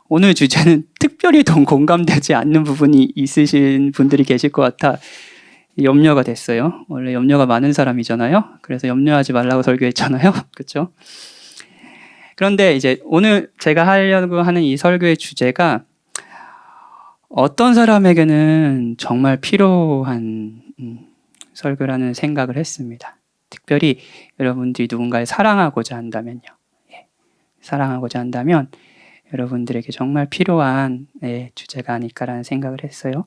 오늘 주제는 특별히 더 공감되지 않는 부분이 있으신 분들이 계실 것 같아 염려가 됐어요. 원래 염려가 많은 사람이잖아요. 그래서 염려하지 말라고 설교했잖아요. 그렇죠? 그런데 이제 오늘 제가 하려고 하는 이 설교의 주제가 어떤 사람에게는 정말 필요한 설교라는 생각을 했습니다. 특별히 여러분들이 누군가를 사랑하고자 한다면요. 사랑하고자 한다면 여러분들에게 정말 필요한 주제가 아닐까라는 생각을 했어요.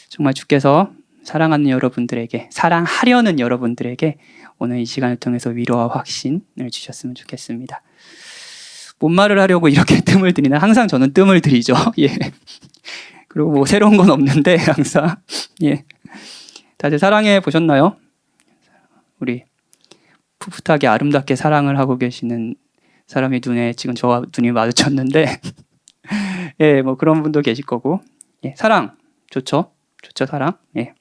정말 주께서 사랑하는 여러분들에게, 사랑하려는 여러분들에게 오늘 이 시간을 통해서 위로와 확신을 주셨으면 좋겠습니다. 뭔 말을 하려고 이렇게 뜸을 들이나? 항상 저는 뜸을 들이죠. 예. 그리고 뭐 새로운 건 없는데 항상 예. 다들 사랑해 보셨나요? 우리 풋풋하게 아름답게 사랑을 하고 계시는 사람이 눈에 지금 저와 눈이 마주쳤는데 예, 뭐 그런 분도 계실 거고 예, 사랑 좋죠, 사랑. 예.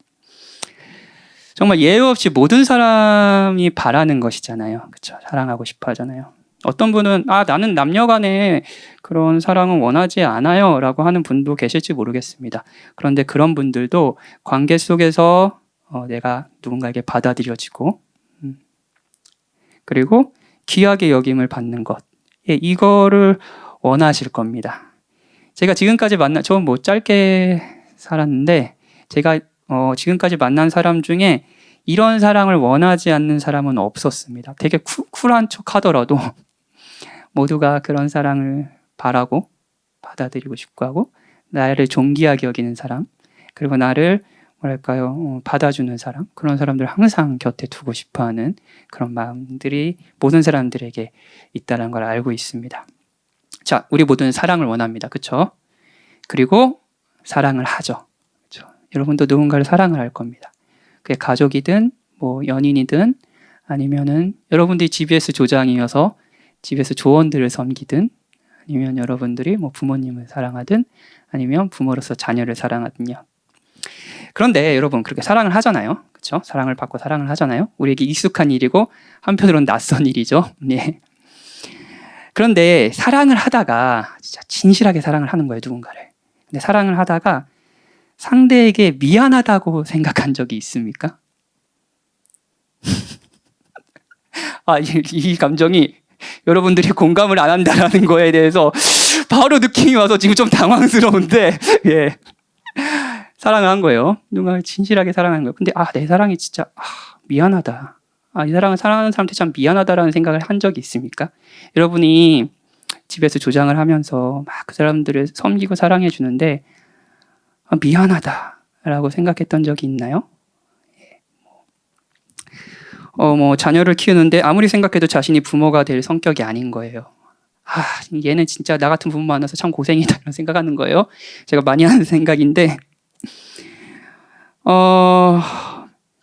정말 예외 없이 모든 사람이 바라는 것이잖아요, 그렇죠? 사랑하고 싶어 하잖아요. 어떤 분은 나는 남녀간에 그런 사랑은 원하지 않아요라고 하는 분도 계실지 모르겠습니다. 그런데 그런 분들도 관계 속에서 내가 누군가에게 받아들여지고 그리고 귀하게 여김을 받는 것, 이거를 원하실 겁니다. 제가 지금까지 저는 뭐 짧게 살았는데 제가 지금까지 만난 사람 중에 이런 사랑을 원하지 않는 사람은 없었습니다. 되게 쿨한 척 하더라도 모두가 그런 사랑을 바라고 받아들이고 싶고 하고 나를 존귀하게 여기는 사람, 그리고 나를 받아주는 사람, 그런 사람들 항상 곁에 두고 싶어하는 그런 마음들이 모든 사람들에게 있다는 걸 알고 있습니다. 자, 우리 모두는 사랑을 원합니다. 그렇죠? 그리고 사랑을 하죠. 그렇죠? 여러분도 누군가를 사랑을 할 겁니다. 그게 가족이든 뭐 연인이든 아니면은 여러분들이 GBS 조장이어서 집에서 조원들을 섬기든 아니면 여러분들이 뭐 부모님을 사랑하든 아니면 부모로서 자녀를 사랑하든요. 그런데 여러분 그렇게 사랑을 하잖아요. 그렇죠? 사랑을 받고 사랑을 하잖아요. 우리에게 익숙한 일이고 한편으로는 낯선 일이죠. 네. 그런데 사랑을 하다가 진짜 진실하게 사랑을 하는 거예요, 누군가를. 근데 사랑을 하다가 상대에게 미안하다고 생각한 적이 있습니까? 이 감정이 여러분들이 공감을 안 한다는 거에 대해서 바로 느낌이 와서 지금 좀 당황스러운데 예. 사랑을 한 거예요. 누군가를 진실하게 사랑하는 거예요. 근데 내 사랑이 진짜 미안하다. 이 사랑을 사랑하는 사람한테 참 미안하다라는 생각을 한 적이 있습니까? 여러분이 집에서 조장을 하면서 막 그 사람들을 섬기고 사랑해 주는데 미안하다라고 생각했던 적이 있나요? 뭐 자녀를 키우는데 아무리 생각해도 자신이 부모가 될 성격이 아닌 거예요. 얘는 진짜 나 같은 부모 만나서 참 고생이다 이런 생각하는 거예요. 제가 많이 하는 생각인데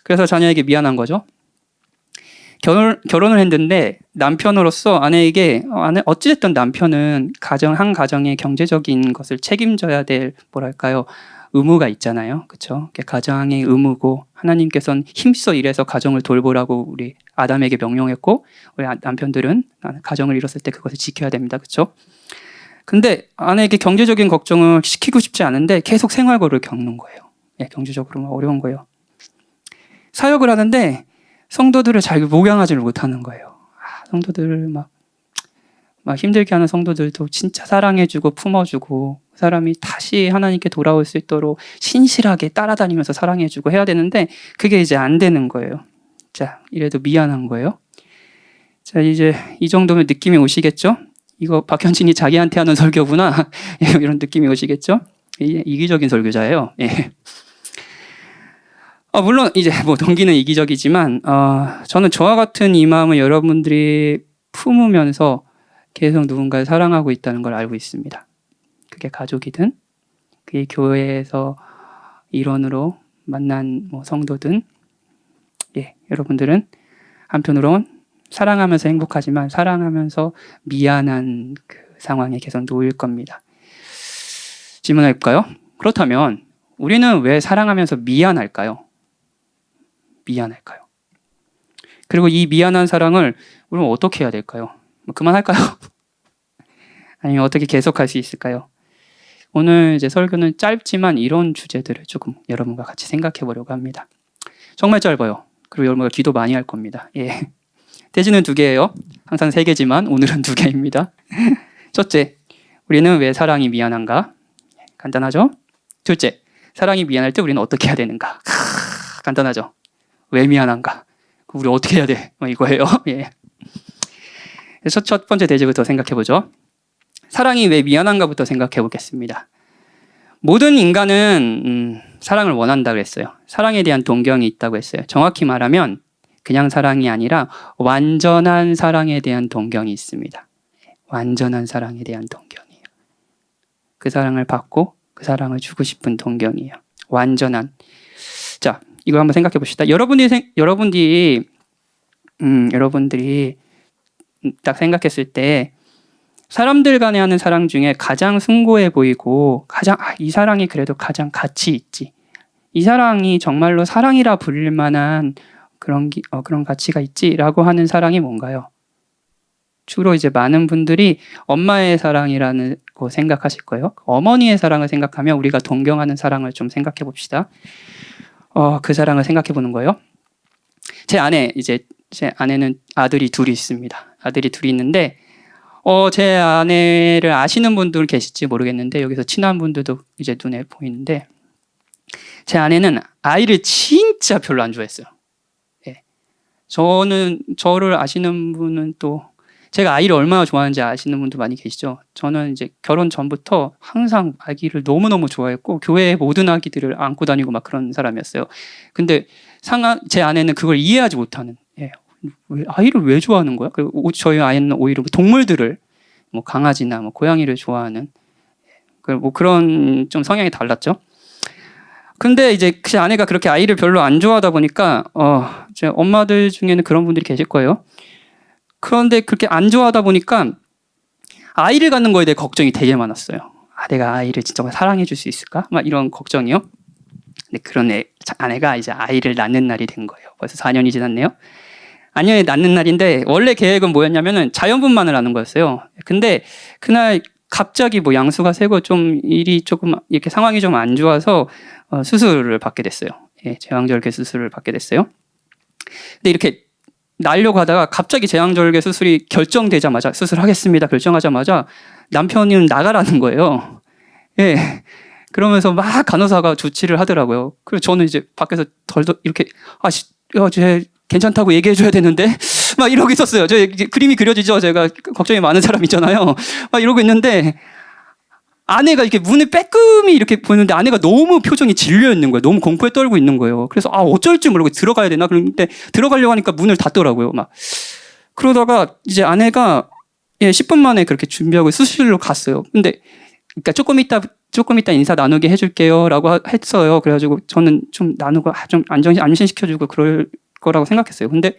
그래서 자녀에게 미안한 거죠. 결혼을 했는데 남편으로서 아내에게 어찌됐든 남편은 한 가정의 경제적인 것을 책임져야 될 의무가 있잖아요. 그렇죠? 가정의 의무고 하나님께서는 힘써 일해서 가정을 돌보라고 우리 아담에게 명령했고 우리 남편들은 가정을 이뤘을 때 그것을 지켜야 됩니다. 그렇죠? 근데 아내에게 경제적인 걱정을 시키고 싶지 않은데 계속 생활고를 겪는 거예요. 경제적으로 어려운 거예요. 사역을 하는데 성도들을 잘 목양하지를 못하는 거예요. 성도들을 막 힘들게 하는 성도들도 진짜 사랑해주고 품어주고 사람이 다시 하나님께 돌아올 수 있도록 신실하게 따라다니면서 사랑해주고 해야 되는데 그게 이제 안 되는 거예요. 자, 이래도 미안한 거예요. 자, 이제 이 정도면 느낌이 오시겠죠? 이거 박현진이 자기한테 하는 설교구나 이런 느낌이 오시겠죠? 이기적인 설교자예요. 예. 물론 이제 뭐 동기는 이기적이지만 저는 저와 같은 이 마음을 여러분들이 품으면서 계속 누군가를 사랑하고 있다는 걸 알고 있습니다. 그게 가족이든 그게 교회에서 일원으로 만난 성도든 여러분들은 한편으론 사랑하면서 행복하지만 사랑하면서 미안한 그 상황에 계속 놓일 겁니다. 질문해볼까요? 그렇다면 우리는 왜 사랑하면서 미안할까요? 그리고 이 미안한 사랑을 우리는 어떻게 해야 될까요? 그만할까요? 아니면 어떻게 계속할 수 있을까요? 오늘 이제 설교는 짧지만 이런 주제들을 조금 여러분과 같이 생각해 보려고 합니다. 정말 짧아요. 그리고 여러분과 기도 많이 할 겁니다. 예. 대지는 2개예요. 항상 3개지만 오늘은 2개입니다. 첫째, 우리는 왜 사랑이 미안한가? 간단하죠? 둘째, 사랑이 미안할 때 우리는 어떻게 해야 되는가? 간단하죠? 왜 미안한가? 우리 어떻게 해야 돼? 이거예요. 예. 그래서 첫 번째 대지부터 생각해 보죠. 사랑이 왜 미안한가부터 생각해 보겠습니다. 모든 인간은 사랑을 원한다고 했어요. 사랑에 대한 동경이 있다고 했어요. 정확히 말하면 그냥 사랑이 아니라 완전한 사랑에 대한 동경이 있습니다. 완전한 사랑에 대한 동경이에요. 그 사랑을 받고 그 사랑을 주고 싶은 동경이에요. 완전한. 자, 이거 한번 생각해 봅시다. 여러분들이 딱 생각했을 때 사람들 간에 하는 사랑 중에 가장 숭고해 보이고 이 사랑이 그래도 가장 가치 있지. 이 사랑이 정말로 사랑이라 부를 만한 그런 가치가 있지라고 하는 사랑이 뭔가요? 주로 이제 많은 분들이 엄마의 사랑이라고 생각하실 거예요. 어머니의 사랑을 생각하면 우리가 동경하는 사랑을 좀 생각해 봅시다. 그 사랑을 생각해 보는 거예요. 제 아내는 아들이 2이 있습니다. 아들이 2이 있는데 제 아내를 아시는 분들 계실지 모르겠는데 여기서 친한 분들도 이제 눈에 보이는데 제 아내는 아이를 진짜 별로 안 좋아했어요. 예. 저를 아시는 분은 또 제가 아이를 얼마나 좋아하는지 아시는 분도 많이 계시죠. 저는 이제 결혼 전부터 항상 아기를 너무너무 좋아했고 교회의 모든 아기들을 안고 다니고 막 그런 사람이었어요. 근데 제 아내는 그걸 이해하지 못하는 아이를 왜 좋아하는 거야? 그리고 저희 아이는 오히려 동물들을 강아지나 고양이를 좋아하는 그런 좀 성향이 달랐죠. 근데 이제 제 아내가 그렇게 아이를 별로 안 좋아하다 보니까 제 엄마들 중에는 그런 분들이 계실 거예요. 그런데 그렇게 안 좋아하다 보니까 아이를 갖는 거에 대해 걱정이 되게 많았어요. 내가 아이를 진짜 사랑해 줄 수 있을까? 막 이런 걱정이요. 근데 그런 아내가 이제 아이를 낳는 날이 된 거예요. 벌써 4년이 지났네요. 아니요, 낳는 날인데 원래 계획은 뭐였냐면은 자연분만을 하는 거였어요. 근데 그날 갑자기 양수가 새고 일이 조금 이렇게 상황이 좀 안 좋아서 수술을 받게 됐어요. 예, 제왕절개 수술을 받게 됐어요. 근데 이렇게 낳으려고 하다가 갑자기 제왕절개 수술이 결정되자마자 수술하겠습니다 결정하자마자 남편은 나가라는 거예요. 예. 그러면서 막 간호사가 조치를 하더라고요. 그래서 저는 이제 밖에서 덜덜 이렇게 쟤 괜찮다고 얘기해 줘야 되는데 막 이러고 있었어요. 저 그림이 그려지죠. 제가 걱정이 많은 사람이잖아요. 막 이러고 있는데 아내가 이렇게 문을 빼끔히 이렇게 보는데 아내가 너무 표정이 질려 있는 거예요. 너무 공포에 떨고 있는 거예요. 그래서 어쩔 줄 모르고 들어가야 되나? 그런데 들어가려고 하니까 문을 닫더라고요. 막 그러다가 이제 아내가 10분 만에 그렇게 준비하고 수술로 갔어요. 근데 그러니까 조금 이따 인사 나누게 해줄게요라고 했어요. 그래가지고 저는 좀 나누고 좀 안심시켜주고 그럴 거라고 생각했어요. 근데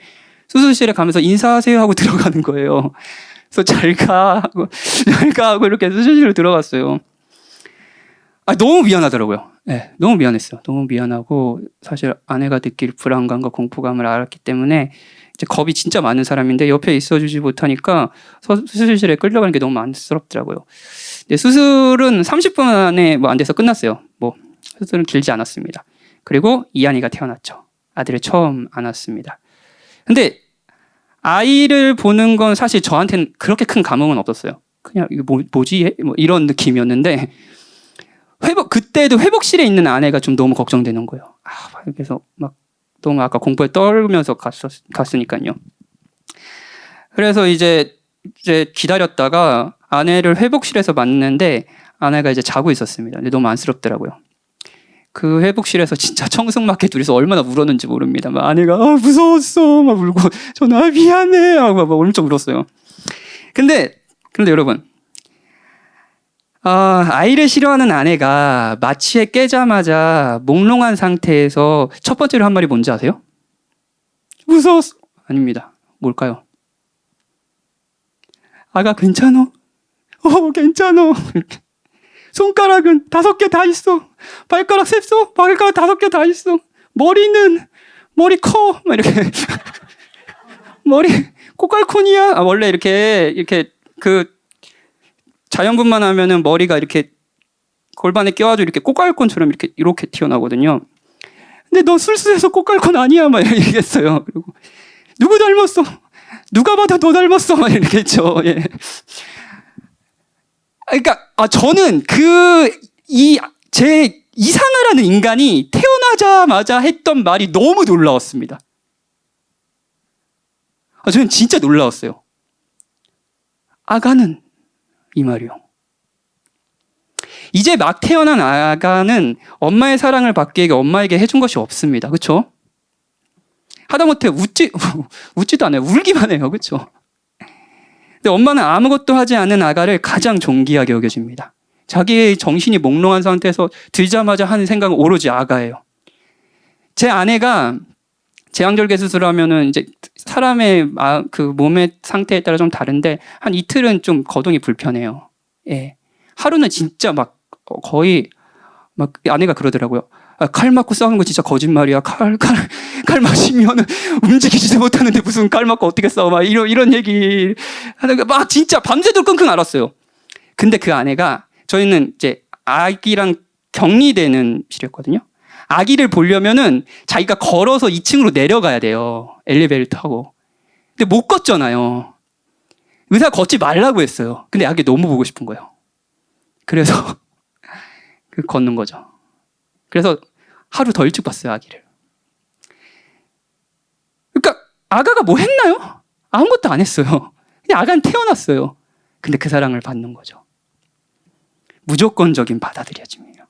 수술실에 가면서 인사하세요 하고 들어가는 거예요. 그래서 잘 가 하고 이렇게 수술실로 들어갔어요. 너무 미안하더라고요. 네, 너무 미안했어요. 너무 미안하고 사실 아내가 느낄 불안감과 공포감을 알았기 때문에 이제 겁이 진짜 많은 사람인데 옆에 있어주지 못하니까 수술실에 끌려가는 게 너무 안쓰럽더라고요. 근데 수술은 30분 안에 안 돼서 끝났어요. 수술은 길지 않았습니다. 그리고 이한이가 태어났죠. 아들을 처음 안았습니다. 근데 아이를 보는 건 사실 저한테는 그렇게 큰 감흥은 없었어요. 그냥 이거 뭐지? 이런 느낌이었는데 그때도 회복실에 있는 아내가 좀 너무 걱정되는 거예요. 그래서 막 너무 아까 공포에 떨면서 갔으니까요. 그래서 이제 기다렸다가 아내를 회복실에서 만났는데 아내가 이제 자고 있었습니다. 근데 너무 안쓰럽더라고요. 그 회복실에서 진짜 청승맞게 둘이서 얼마나 울었는지 모릅니다. 막 아내가 무서웠어 막 울고 저는 미안해 하고 막 엄청 울었어요. 근데 여러분 아이를 싫어하는 아내가 마취에 깨자마자 몽롱한 상태에서 첫 번째로 한 말이 뭔지 아세요? 무서웠어. 아닙니다. 뭘까요? 아가 괜찮어? 괜찮어. 손가락은 5개 다 있어. 발가락 셌어? 발가락 5개 다 있어. 머리 커. 막 이렇게. 머리, 코깔콘이야. 원래 이렇게 자연분만 하면은 머리가 이렇게 골반에 껴가지고 이렇게 꽃갈콘처럼 이렇게 튀어나오거든요. 근데 너 술수해서 꽃갈콘 아니야 막 얘기했어요. 그리고 누구 닮았어? 누가 봐도 너 닮았어 막 이렇게 했죠. 예. 그러니까 저는 제 이상을 하는 인간이 태어나자마자 했던 말이 너무 놀라웠습니다. 저는 진짜 놀라웠어요. 아가는 이 말이요. 이제 막 태어난 아가는 엄마의 사랑을 받기 위해 엄마에게 해준 것이 없습니다. 그렇죠? 하다못해 웃지도 않아요. 울기만 해요. 그렇죠? 근데 엄마는 아무것도 하지 않은 아가를 가장 존귀하게 여겨줍니다. 자기의 정신이 몽롱한 상태에서 들자마자 하는 생각은 오로지 아가예요. 제 아내가 제왕절개 수술하면은 이제 사람의 그 몸의 상태에 따라 좀 다른데 한 이틀은 좀 거동이 불편해요. 예. 하루는 진짜 막 거의 막 아내가 그러더라고요. 칼 맞고 싸우는 거 진짜 거짓말이야. 칼 맞으면 움직이지도 못하는데 무슨 칼 맞고 어떻게 싸워? 막 이런 얘기 하는 거 막 진짜 밤새도록 끙끙 앓았어요. 근데 그 아내가 저희는 이제 아기랑 격리되는 실이었거든요. 아기를 보려면은 자기가 걸어서 2층으로 내려가야 돼요. 엘리베이터 타고. 근데 못 걷잖아요. 의사가 걷지 말라고 했어요. 근데 아기 너무 보고 싶은 거예요. 그래서 걷는 거죠. 그래서 하루 더 일찍 봤어요, 아기를. 그러니까 아가가 뭐 했나요? 아무것도 안 했어요. 그냥 아가는 태어났어요. 근데 그 사랑을 받는 거죠. 무조건적인 받아들여짐이에요.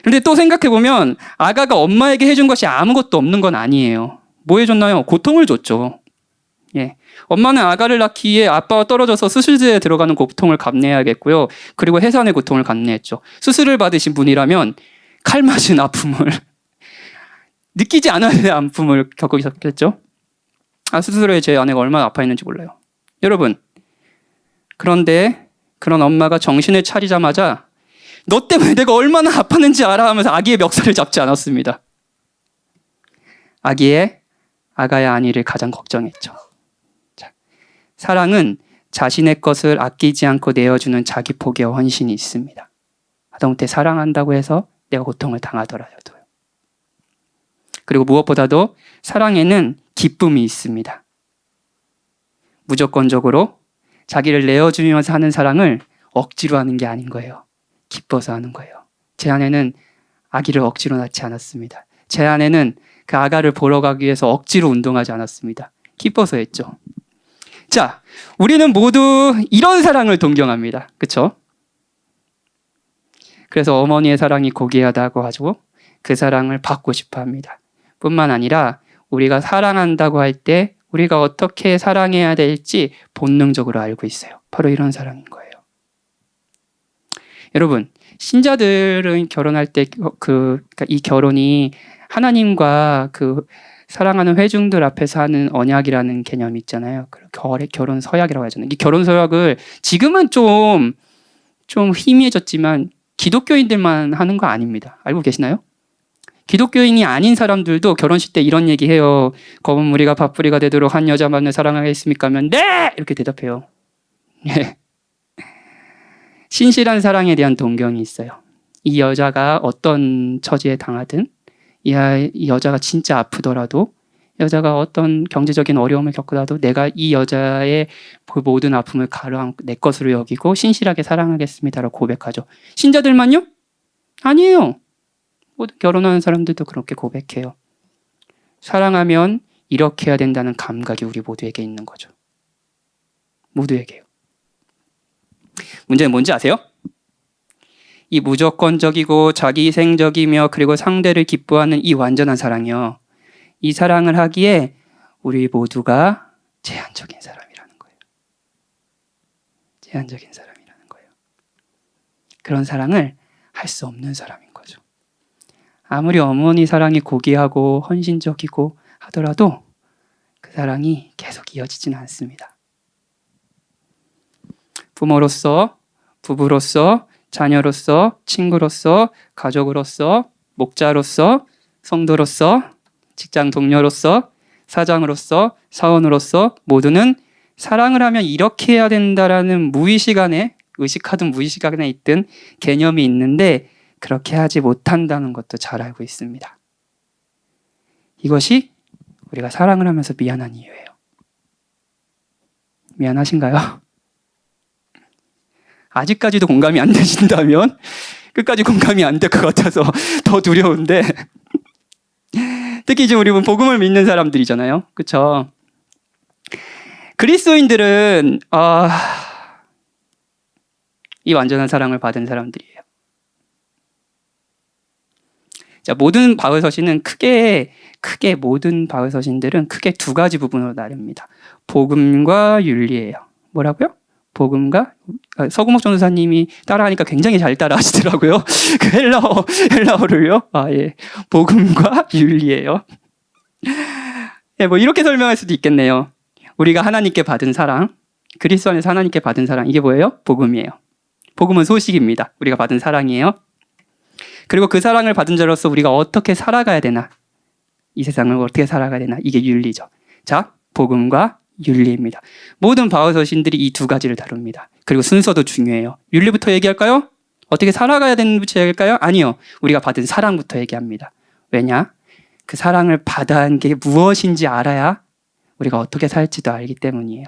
그런데 또 생각해보면 아가가 엄마에게 해준 것이 아무것도 없는 건 아니에요. 뭐 해줬나요? 고통을 줬죠. 예. 엄마는 아가를 낳기 위해 아빠와 떨어져서 수술실에 들어가는 고통을 감내해야겠고요. 그리고 해산의 고통을 감내했죠. 수술을 받으신 분이라면 칼 맞은 아픔을 느끼지 않아야 될 아픔을 겪으셨겠죠. 수술 후에 제 아내가 얼마나 아파했는지 몰라요. 여러분, 그런데 그런 엄마가 정신을 차리자마자 너 때문에 내가 얼마나 아팠는지 알아 하면서 아기의 멱살을 잡지 않았습니다. 아가의 안위를 가장 걱정했죠. 자, 사랑은 자신의 것을 아끼지 않고 내어주는 자기 포기와 헌신이 있습니다. 하다못해 사랑한다고 해서 내가 고통을 당하더라도요. 그리고 무엇보다도 사랑에는 기쁨이 있습니다. 무조건적으로 자기를 내어주면서 하는 사랑을 억지로 하는 게 아닌 거예요. 기뻐서 하는 거예요. 제 아내는 아기를 억지로 낳지 않았습니다. 제 아내는 그 아가를 보러 가기 위해서 억지로 운동하지 않았습니다. 기뻐서 했죠. 자, 우리는 모두 이런 사랑을 동경합니다. 그렇죠? 그래서 어머니의 사랑이 고귀하다고 하고 그 사랑을 받고 싶어 합니다. 뿐만 아니라 우리가 사랑한다고 할 때 우리가 어떻게 사랑해야 될지 본능적으로 알고 있어요. 바로 이런 사랑인 거예요. 여러분, 신자들은 결혼할 때 이 결혼이 하나님과 그 사랑하는 회중들 앞에서 하는 언약이라는 개념이 있잖아요. 결혼 서약이라고 하잖아요. 이 결혼 서약을 지금은 좀 희미해졌지만 기독교인들만 하는 거 아닙니다. 알고 계시나요? 기독교인이 아닌 사람들도 결혼식 때 이런 얘기해요. 검은 무리가 팥뿌리가 되도록 한 여자만을 사랑하겠습니까? 하면 네! 이렇게 대답해요. 네. 신실한 사랑에 대한 동경이 있어요. 이 여자가 어떤 처지에 당하든 이 여자가 진짜 아프더라도 여자가 어떤 경제적인 어려움을 겪더라도 내가 이 여자의 그 모든 아픔을 가로안고 내 것으로 여기고 신실하게 사랑하겠습니다라고 고백하죠. 신자들만요? 아니에요. 모든 결혼하는 사람들도 그렇게 고백해요. 사랑하면 이렇게 해야 된다는 감각이 우리 모두에게 있는 거죠. 모두에게요. 문제는 뭔지 아세요? 이 무조건적이고 자기희생적이며 그리고 상대를 기뻐하는 이 완전한 사랑이요. 이 사랑을 하기에 우리 모두가 제한적인 사람이라는 거예요. 제한적인 사람이라는 거예요. 그런 사랑을 할 수 없는 사람인 거죠. 아무리 어머니 사랑이 고귀하고 헌신적이고 하더라도 그 사랑이 계속 이어지지는 않습니다. 부모로서, 부부로서, 자녀로서, 친구로서, 가족으로서, 목자로서, 성도로서, 직장 동료로서, 사장으로서, 사원으로서 모두는 사랑을 하면 이렇게 해야 된다라는 무의식 안에 의식하든 무의식하게 있든 개념이 있는데 그렇게 하지 못한다는 것도 잘 알고 있습니다. 이것이 우리가 사랑을 하면서 미안한 이유예요. 미안하신가요? 아직까지도 공감이 안 되신다면 끝까지 공감이 안 될 것 같아서 더 두려운데 특히 이제 우리 복음을 믿는 사람들이잖아요. 그렇죠? 그리스도인들은 이 완전한 사랑을 받은 사람들이에요. 자, 모든 바울 서신은 크게 모든 바울 서신들은 크게 두 가지 부분으로 나뉩니다. 복음과 윤리예요. 뭐라고요? 복음과 서구목 전도사님이 따라하니까 굉장히 잘 따라하시더라고요. 그 헬라어를요. 예. 복음과 윤리예요. 예, 뭐 이렇게 설명할 수도 있겠네요. 우리가 하나님께 받은 사랑, 그리스도 안에서 하나님께 받은 사랑, 이게 뭐예요? 복음이에요. 복음은 소식입니다. 우리가 받은 사랑이에요. 그리고 그 사랑을 받은 자로서 우리가 어떻게 살아가야 되나? 이 세상을 어떻게 살아가야 되나? 이게 윤리죠. 자, 복음과 윤리입니다. 모든 바울 서신들이 이 두 가지를 다룹니다. 그리고 순서도 중요해요. 윤리부터 얘기할까요? 어떻게 살아가야 되는지부터 얘기할까요? 아니요. 우리가 받은 사랑부터 얘기합니다. 왜냐? 그 사랑을 받아야 하는 게 무엇인지 알아야 우리가 어떻게 살지도 알기 때문이에요.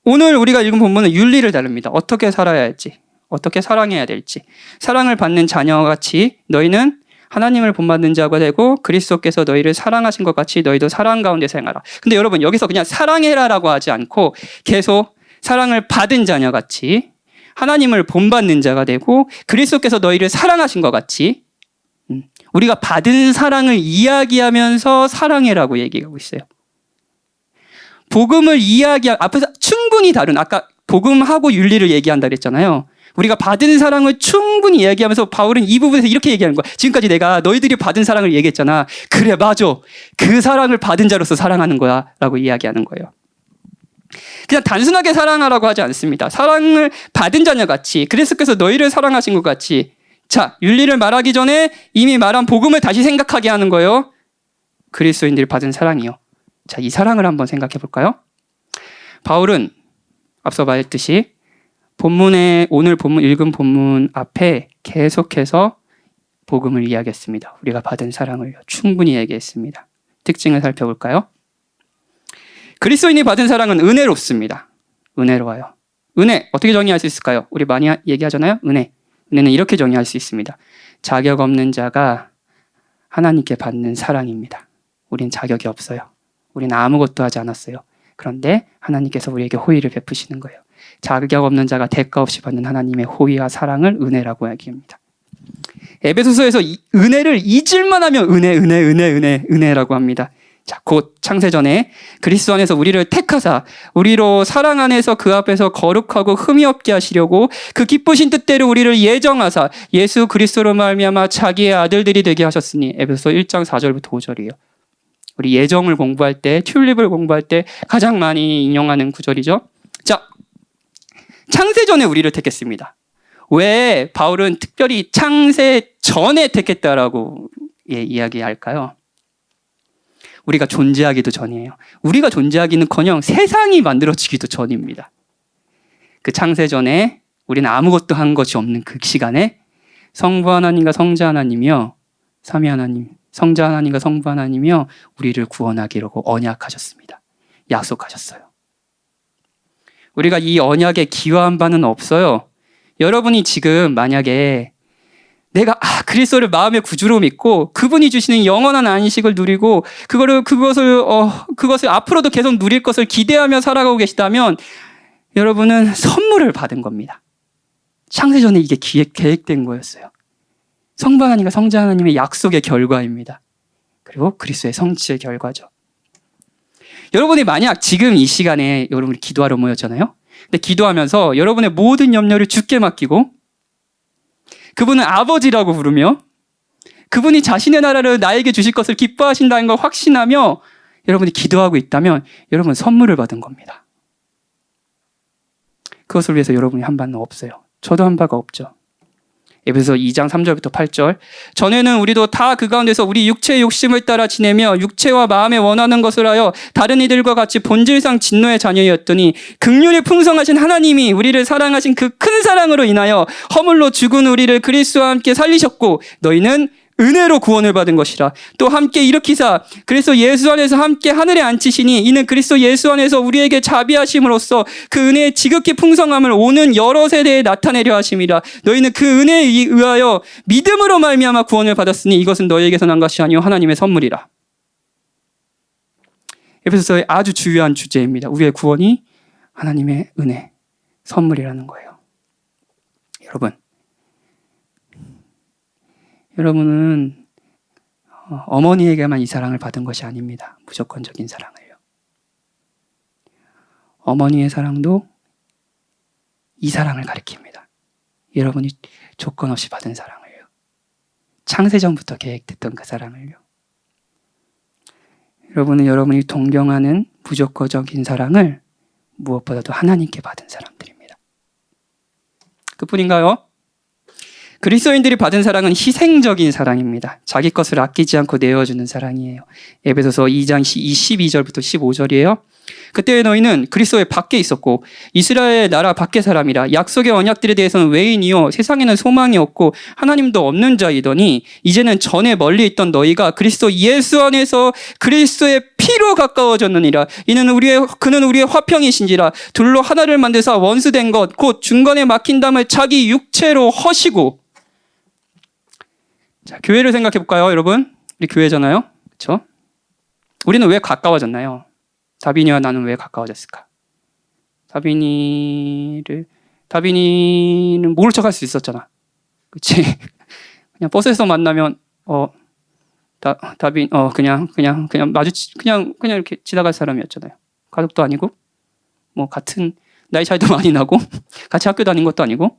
오늘 우리가 읽은 본문은 윤리를 다룹니다. 어떻게 살아야 할지, 어떻게 사랑해야 될지. 사랑을 받는 자녀같이 너희는 하나님을 본받는 자가 되고 그리스도께서 너희를 사랑하신 것 같이 너희도 사랑 가운데서 행하라. 근데 여러분 여기서 그냥 사랑해라라고 하지 않고 계속 사랑을 받은 자녀같이 하나님을 본받는 자가 되고 그리스도께서 너희를 사랑하신 것 같이 우리가 받은 사랑을 이야기하면서 사랑해라고 얘기하고 있어요. 복음을 앞에서 충분히 다룬, 아까 복음하고 윤리를 얘기한다 그랬잖아요. 우리가 받은 사랑을 충분히 이야기하면서 바울은 이 부분에서 이렇게 얘기하는 거야. 지금까지 내가 너희들이 받은 사랑을 얘기했잖아. 그래, 맞아. 그 사랑을 받은 자로서 사랑하는 거야 라고 이야기하는 거예요. 그냥 단순하게 사랑하라고 하지 않습니다. 사랑을 받은 자녀같이 그리스도께서 너희를 사랑하신 것 같이. 자, 윤리를 말하기 전에 이미 말한 복음을 다시 생각하게 하는 거예요. 그리스도인들이 받은 사랑이요. 자, 이 사랑을 한번 생각해 볼까요? 바울은 앞서 말했듯이 오늘 본문 읽은 본문 앞에 계속해서 복음을 이야기했습니다. 우리가 받은 사랑을 충분히 얘기했습니다. 특징을 살펴볼까요? 그리스도인이 받은 사랑은 은혜롭습니다. 은혜로워요. 은혜 어떻게 정의할 수 있을까요? 우리 많이 얘기하잖아요. 은혜는 이렇게 정의할 수 있습니다. 자격 없는 자가 하나님께 받는 사랑입니다. 우린 자격이 없어요. 우리는 아무것도 하지 않았어요. 그런데 하나님께서 우리에게 호의를 베푸시는 거예요. 자격 없는 자가 대가 없이 받는 하나님의 호의와 사랑을 은혜라고 얘기합니다. 에베소서에서 은혜를 잊을만 하면 은혜라고 합니다. 자, 곧 창세전에 그리스도 안에서 우리를 택하사 우리로 사랑 안에서 그 앞에서 거룩하고 흠이 없게 하시려고 그 기쁘신 뜻대로 우리를 예정하사 예수 그리스도로 말미암아 자기의 아들들이 되게 하셨으니. 에베소서 1장 4절부터 5절이에요. 우리 예정을 공부할 때, 튤립을 공부할 때 가장 많이 인용하는 구절이죠. 자, 창세전에 우리를 택했습니다. 왜 바울은 특별히 창세 전에 택했다라고 이야기할까요? 우리가 존재하기도 전이에요. 우리가 존재하기는커녕 세상이 만들어지기도 전입니다. 그 창세전에 우리는 아무것도 한 것이 없는 그 시간에 성부 하나님과 성자 하나님이요, 삼위 하나님, 성자 하나님과 성부 하나님이요 우리를 구원하기로 언약하셨습니다. 약속하셨어요. 우리가 이 언약에 기여한 바는 없어요. 여러분이 지금 만약에 내가 그리스도를 마음의 구주로 믿고 그분이 주시는 영원한 안식을 누리고 그것을 앞으로도 계속 누릴 것을 기대하며 살아가고 계시다면 여러분은 선물을 받은 겁니다. 창세전에 이게 계획된 거였어요. 성부 하나님과 성자 하나님의 약속의 결과입니다. 그리고 그리스도의 성취의 결과죠. 여러분이 만약 지금 이 시간에 여러분이 기도하러 모였잖아요. 근데 기도하면서 여러분의 모든 염려를 주께 맡기고 그분은 아버지라고 부르며 그분이 자신의 나라를 나에게 주실 것을 기뻐하신다는 걸 확신하며 여러분이 기도하고 있다면 여러분은 선물을 받은 겁니다. 그것을 위해서 여러분이 한 바는 없어요. 저도 한 바가 없죠. 에베소 2장 3절부터 8절. 전에는 우리도 다 그 가운데서 우리 육체의 욕심을 따라 지내며 육체와 마음에 원하는 것을 하여 다른 이들과 같이 본질상 진노의 자녀였더니 긍휼이 풍성하신 하나님이 우리를 사랑하신 그 큰 사랑으로 인하여 허물로 죽은 우리를 그리스도와 함께 살리셨고 너희는 은혜로 구원을 받은 것이라. 또 함께 일으키사 그리스도 예수 안에서 함께 하늘에 앉히시니 이는 그리스도 예수 안에서 우리에게 자비하심으로써 그 은혜의 지극히 풍성함을 오는 여러 세대에 나타내려 하심이라. 너희는 그 은혜에 의하여 믿음으로 말미암아 구원을 받았으니 이것은 너희에게서 난 것이 아니요 하나님의 선물이라. 에베소서의 아주 중요한 주제입니다. 우리의 구원이 하나님의 은혜, 선물이라는 거예요. 여러분은 어머니에게만 이 사랑을 받은 것이 아닙니다. 무조건적인 사랑을요. 어머니의 사랑도 이 사랑을 가리킵니다. 여러분이 조건 없이 받은 사랑을요. 창세전부터 계획됐던 그 사랑을요. 여러분은 여러분이 동경하는 무조건적인 사랑을 무엇보다도 하나님께 받은 사람들입니다. 그뿐인가요? 그리스도인들이 받은 사랑은 희생적인 사랑입니다. 자기 것을 아끼지 않고 내어주는 사랑이에요. 에베소서 2장 22절부터 15절이에요. 그때 너희는 그리스도의 밖에 있었고 이스라엘 나라 밖의 사람이라 약속의 언약들에 대해서는 외인이요 세상에는 소망이 없고 하나님도 없는 자이더니 이제는 전에 멀리 있던 너희가 그리스도 예수 안에서 그리스도의 피로 가까워졌느니라. 그는 우리의 화평이신지라. 둘로 하나를 만드사 원수된 것 곧 중간에 막힌 담을 자기 육체로 허시고. 자, 교회를 생각해 볼까요, 여러분? 우리 교회잖아요, 그렇죠? 우리는 왜 가까워졌나요? 다빈이와 나는 왜 가까워졌을까? 다빈이는 모른 척할 수 있었잖아, 그렇지? 그냥 버스에서 만나면 그냥 이렇게 지나갈 사람이었잖아요. 가족도 아니고, 뭐 같은 나이 차이도 많이 나고, 같이 학교 다닌 것도 아니고.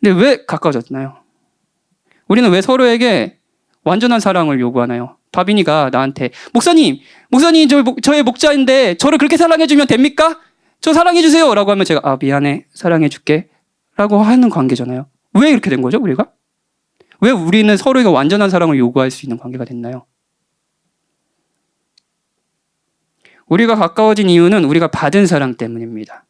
근데 왜 가까워졌나요? 우리는 왜 서로에게 완전한 사랑을 요구하나요? 다빈이가 나한테 목사님 저의 목자인데 저를 그렇게 사랑해주면 됩니까? 저 사랑해주세요 라고 하면 제가 미안해 사랑해줄게 라고 하는 관계잖아요. 왜 이렇게 된 거죠, 우리가? 왜 우리는 서로에게 완전한 사랑을 요구할 수 있는 관계가 됐나요? 우리가 가까워진 이유는 우리가 받은 사랑 때문입니다.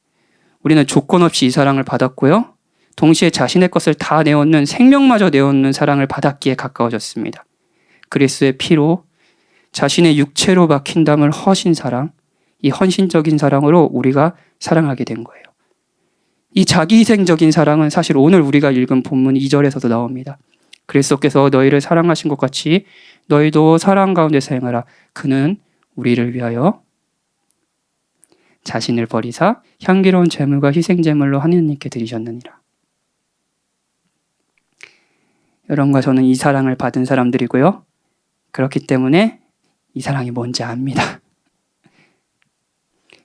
우리는 조건 없이 이 사랑을 받았고요. 동시에 자신의 것을 다 내어놓는 생명마저 내어놓는 사랑을 받았기에 가까워졌습니다. 그리스도의 피로 자신의 육체로 박힌 담을 허신 사랑, 이 헌신적인 사랑으로 우리가 사랑하게 된 거예요. 이 자기희생적인 사랑은 사실 오늘 우리가 읽은 본문 2절에서도 나옵니다. 그리스도께서 너희를 사랑하신 것 같이 너희도 사랑 가운데서 행하라. 그는 우리를 위하여 자신을 버리사 향기로운 제물과 희생제물로 하나님께 드리셨느니라. 여러분과 저는 이 사랑을 받은 사람들이고요. 그렇기 때문에 이 사랑이 뭔지 압니다.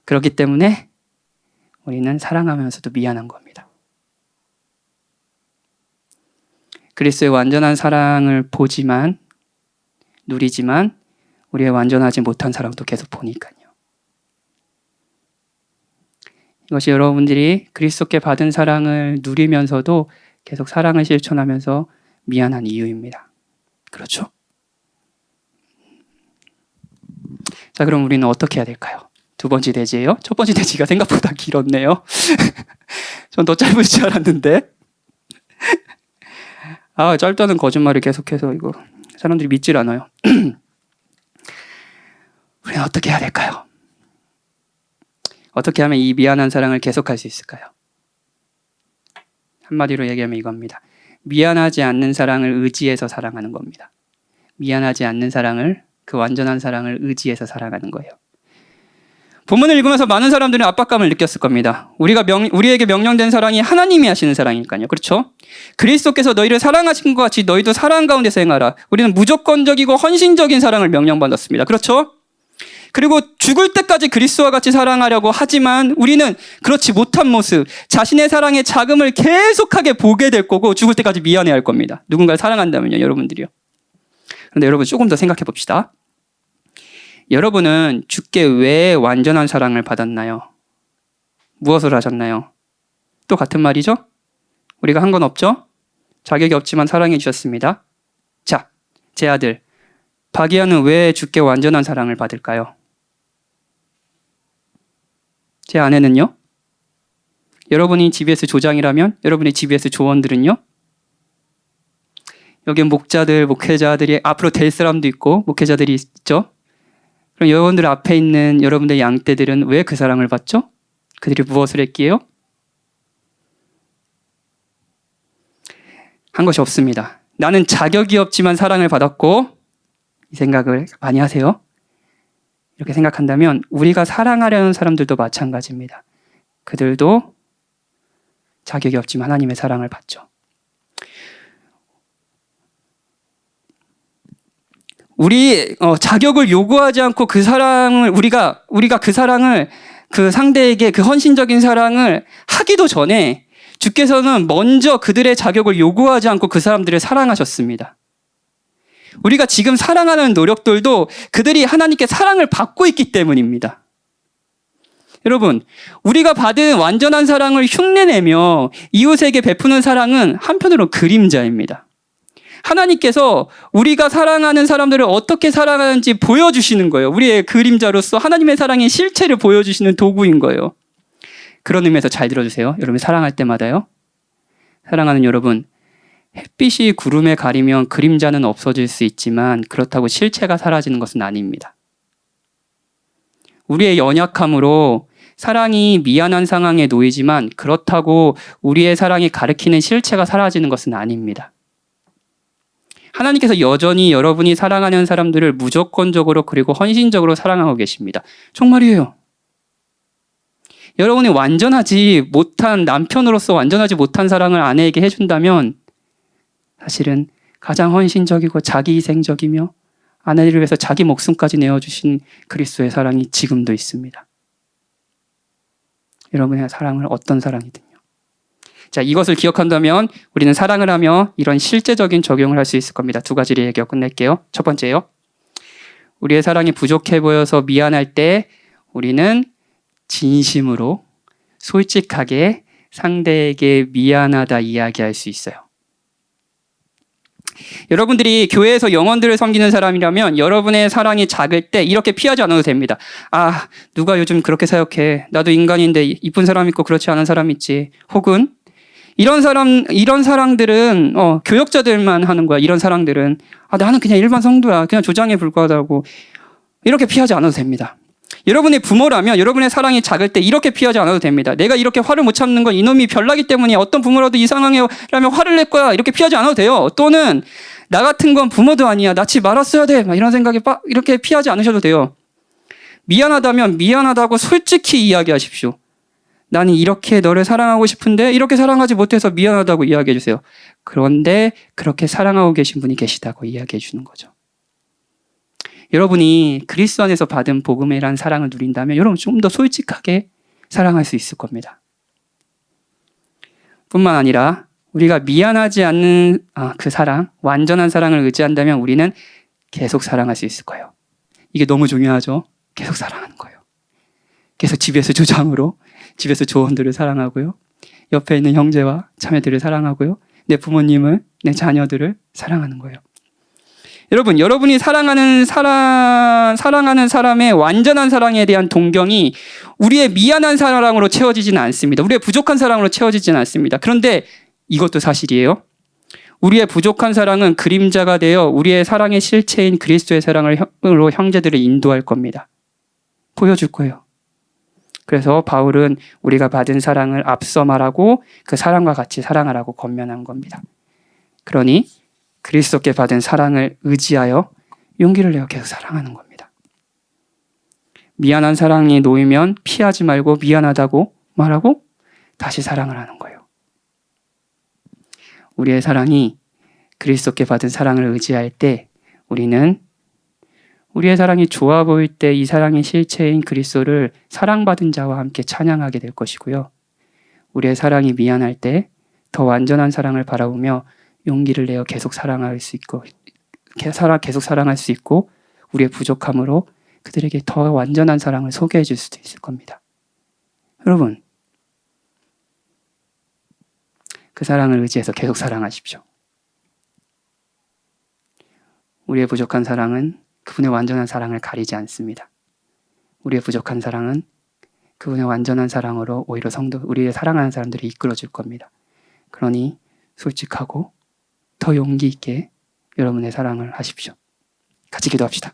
그렇기 때문에 우리는 사랑하면서도 미안한 겁니다. 그리스도의 완전한 사랑을 보지만, 누리지만 우리의 완전하지 못한 사랑도 계속 보니까요. 이것이 여러분들이 그리스도께 받은 사랑을 누리면서도 계속 사랑을 실천하면서 미안한 이유입니다. 그렇죠? 자, 그럼 우리는 어떻게 해야 될까요? 두 번째 대지예요. 첫 번째 대지가 생각보다 길었네요. 전 더 짧을 줄 알았는데. 짧다는 거짓말을 계속해서 이거 사람들이 믿질 않아요. 우리는 어떻게 해야 될까요? 어떻게 하면 이 미안한 사랑을 계속할 수 있을까요? 한마디로 얘기하면 이겁니다. 미안하지 않는 사랑을 의지해서 사랑하는 겁니다. 미안하지 않는 사랑을, 그 완전한 사랑을 의지해서 사랑하는 거예요. 본문을 읽으면서 많은 사람들은 압박감을 느꼈을 겁니다. 우리에게 명령된 사랑이 하나님이 하시는 사랑이니까요. 그렇죠? 그리스도께서 너희를 사랑하신 것 같이 너희도 사랑 가운데서 행하라. 우리는 무조건적이고 헌신적인 사랑을 명령받았습니다. 그렇죠? 그리고 죽을 때까지 그리스도와 같이 사랑하려고 하지만 우리는 그렇지 못한 모습, 자신의 사랑의 자금을 계속하게 보게 될 거고 죽을 때까지 미안해할 겁니다. 누군가를 사랑한다면요, 여러분들이요. 그런데 여러분 조금 더 생각해 봅시다. 여러분은 주께 왜 완전한 사랑을 받았나요? 무엇을 하셨나요? 또 같은 말이죠? 우리가 한 건 없죠? 자격이 없지만 사랑해 주셨습니다. 자, 제 아들 박이하는 왜 주께 완전한 사랑을 받을까요? 제 아내는요? 여러분이 GBS 조장이라면 여러분의 GBS 조원들은요? 여기 목자들, 목회자들이 앞으로 될 사람도 있고 목회자들이 있죠? 그럼 여러분들 앞에 있는 여러분들 양떼들은 왜 그 사랑을 받죠? 그들이 무엇을 했기에요? 한 것이 없습니다. 나는 자격이 없지만 사랑을 받았고, 이 생각을 많이 하세요. 이렇게 생각한다면 우리가 사랑하려는 사람들도 마찬가지입니다. 그들도 자격이 없지만 하나님의 사랑을 받죠. 우리 자격을 요구하지 않고 그 사랑을 우리가 그 사랑을 그 상대에게 그 헌신적인 사랑을 하기도 전에 주께서는 먼저 그들의 자격을 요구하지 않고 그 사람들을 사랑하셨습니다. 우리가 지금 사랑하는 노력들도 그들이 하나님께 사랑을 받고 있기 때문입니다. 여러분, 우리가 받은 완전한 사랑을 흉내내며 이웃에게 베푸는 사랑은 한편으로 그림자입니다. 하나님께서 우리가 사랑하는 사람들을 어떻게 사랑하는지 보여주시는 거예요. 우리의 그림자로서 하나님의 사랑의 실체를 보여주시는 도구인 거예요. 그런 의미에서 잘 들어주세요. 여러분 사랑할 때마다요. 사랑하는 여러분, 햇빛이 구름에 가리면 그림자는 없어질 수 있지만 그렇다고 실체가 사라지는 것은 아닙니다. 우리의 연약함으로 사랑이 미안한 상황에 놓이지만 그렇다고 우리의 사랑이 가리키는 실체가 사라지는 것은 아닙니다. 하나님께서 여전히 여러분이 사랑하는 사람들을 무조건적으로 그리고 헌신적으로 사랑하고 계십니다. 정말이에요. 여러분이 완전하지 못한 남편으로서 완전하지 못한 사랑을 아내에게 해준다면 사실은 가장 헌신적이고 자기희생적이며 아내를 위해서 자기 목숨까지 내어주신 그리스도의 사랑이 지금도 있습니다. 여러분의 사랑을 어떤 사랑이든요. 자, 이것을 기억한다면 우리는 사랑을 하며 이런 실제적인 적용을 할 수 있을 겁니다. 두 가지를 얘기하고 끝낼게요. 첫 번째요. 우리의 사랑이 부족해 보여서 미안할 때 우리는 진심으로 솔직하게 상대에게 미안하다 이야기할 수 있어요. 여러분들이 교회에서 영혼들을 섬기는 사람이라면 여러분의 사랑이 작을 때 이렇게 피하지 않아도 됩니다. 아, 누가 요즘 그렇게 사역해. 나도 인간인데 이쁜 사람 있고 그렇지 않은 사람 있지. 혹은 이런 사랑들은 교역자들만 하는 거야. 이런 사랑들은 나는 그냥 일반 성도야. 그냥 조장에 불과하다고. 이렇게 피하지 않아도 됩니다. 여러분의 부모라면 여러분의 사랑이 작을 때 이렇게 피하지 않아도 됩니다. 내가 이렇게 화를 못 참는 건 이놈이 별나기 때문에 어떤 부모라도 이 상황이라면 화를 낼 거야. 이렇게 피하지 않아도 돼요. 또는 나 같은 건 부모도 아니야. 낳지 말았어야 돼. 이런 생각에 이렇게 피하지 않으셔도 돼요. 미안하다면 미안하다고 솔직히 이야기하십시오. 나는 이렇게 너를 사랑하고 싶은데 이렇게 사랑하지 못해서 미안하다고 이야기해 주세요. 그런데 그렇게 사랑하고 계신 분이 계시다고 이야기해 주는 거죠. 여러분이 그리스도 안에서 받은 복음이란 사랑을 누린다면 여러분 좀 더 솔직하게 사랑할 수 있을 겁니다. 뿐만 아니라 우리가 미안하지 않는 그 사랑, 완전한 사랑을 의지한다면 우리는 계속 사랑할 수 있을 거예요. 이게 너무 중요하죠. 계속 사랑하는 거예요. 계속 집에서 조장으로 집에서 조원들을 사랑하고요. 옆에 있는 형제와 자매들을 사랑하고요. 내 부모님을, 내 자녀들을 사랑하는 거예요. 여러분, 여러분이 사랑하는 사람의 완전한 사랑에 대한 동경이 우리의 미안한 사랑으로 채워지지는 않습니다. 우리의 부족한 사랑으로 채워지지는 않습니다. 그런데 이것도 사실이에요. 우리의 부족한 사랑은 그림자가 되어 우리의 사랑의 실체인 그리스도의 사랑으로 형제들을 인도할 겁니다. 보여줄 거예요. 그래서 바울은 우리가 받은 사랑을 앞서 말하고 그 사랑과 같이 사랑하라고 권면한 겁니다. 그러니 그리스도께 받은 사랑을 의지하여 용기를 내어 계속 사랑하는 겁니다. 미안한 사랑이 놓이면 피하지 말고 미안하다고 말하고 다시 사랑을 하는 거예요. 우리의 사랑이 그리스도께 받은 사랑을 의지할 때 우리는 우리의 사랑이 좋아 보일 때 이 사랑의 실체인 그리스도를 사랑받은 자와 함께 찬양하게 될 것이고요. 우리의 사랑이 미안할 때 더 완전한 사랑을 바라보며 용기를 내어 계속 사랑할 수 있고 계속 사랑할 수 있고 우리의 부족함으로 그들에게 더 완전한 사랑을 소개해 줄 수도 있을 겁니다. 여러분, 그 사랑을 의지해서 계속 사랑하십시오. 우리의 부족한 사랑은 그분의 완전한 사랑을 가리지 않습니다. 우리의 부족한 사랑은 그분의 완전한 사랑으로 오히려 우리의 사랑하는 사람들이 이끌어 줄 겁니다. 그러니 솔직하고 더 용기 있게 여러분의 사랑을 하십시오. 같이 기도합시다.